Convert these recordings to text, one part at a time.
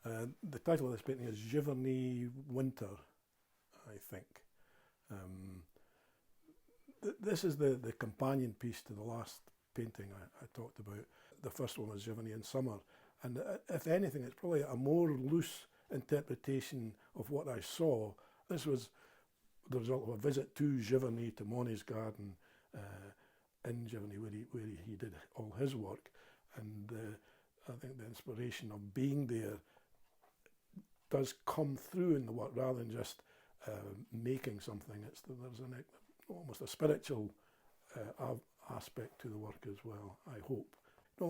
The title of this painting is Giverny Winter, I think. This is the companion piece to the last painting I talked about. The first one was Giverny in Summer, and if anything, it's probably a more loose interpretation of what I saw. This was the result of a visit to Giverny, to Monet's garden in Giverny, where he did all his work, and I think the inspiration of being there does come through in the work rather than just making something. There's almost a spiritual aspect to the work as well, I hope.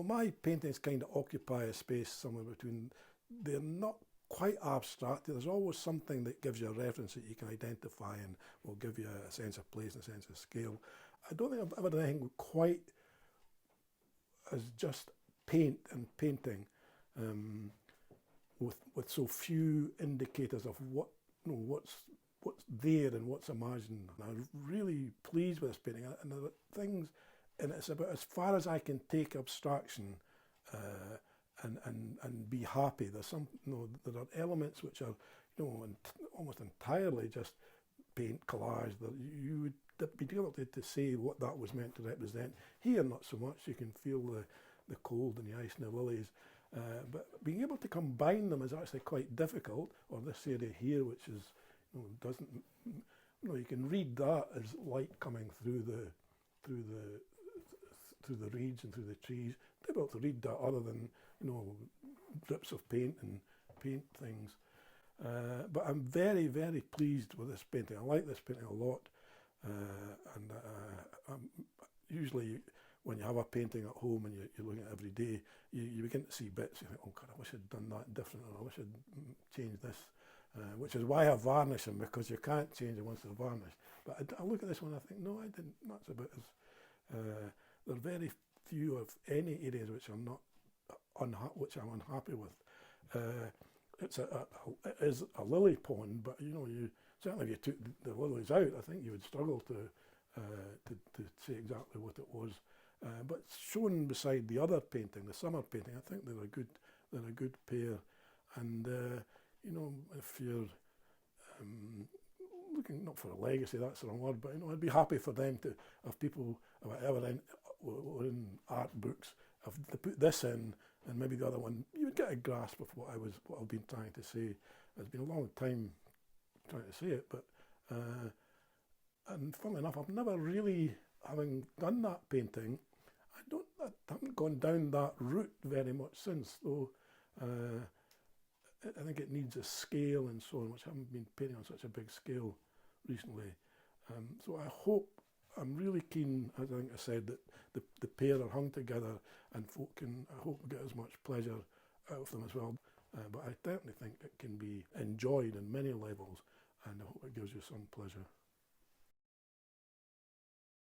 My paintings kind of occupy a space somewhere between, they're not quite abstract, there's always something that gives you a reference that you can identify and will give you a sense of place and a sense of scale. I don't think I've ever done anything quite as just paint and painting with so few indicators of what's there and what's imagined. And I'm really pleased with this painting, and there are things, and it's about as far as I can take abstraction and be happy. There's some, there are elements which are, almost entirely just paint collage that you would be difficult to say what that was meant to represent. Here, not so much. You can feel the cold and the ice and the lilies, but being able to combine them is actually quite difficult. Or this area here, which is, doesn't, you can read that as light coming through the reeds and through the trees. Difficult to read that other than drips of paint and paint things. But I'm very, very pleased with this painting. I like this painting a lot, and usually when you have a painting at home and you're looking at it every day, you begin to see bits. You think, oh God, I wish I'd done that different, or I wish I'd changed this. Which is why I varnish them, because you can't change them once they're varnished. But I look at this one and I think, no, I didn't. That's about as there are very few of any areas which I'm not which I'm unhappy with. It is a lily pond, but you certainly if you took the lilies out, I think you would struggle to say exactly what it was. But shown beside the other painting, the summer painting, I think they're a good pair. And if you're looking not for a legacy, that's the wrong word, but I'd be happy for them to, if people were in art books, if they put this in and maybe the other one, you would get a grasp of what I've been trying to say. It's been a long time trying to say it, but and funnily enough, I've never really, having done that painting, I haven't gone down that route very much since, though. I think it needs a scale and so on, which I haven't been painting on such a big scale recently. So I'm really keen, as I think I said, that the pair are hung together and folk can, I hope, get as much pleasure out of them as well. But I definitely think it can be enjoyed on many levels, and I hope it gives you some pleasure.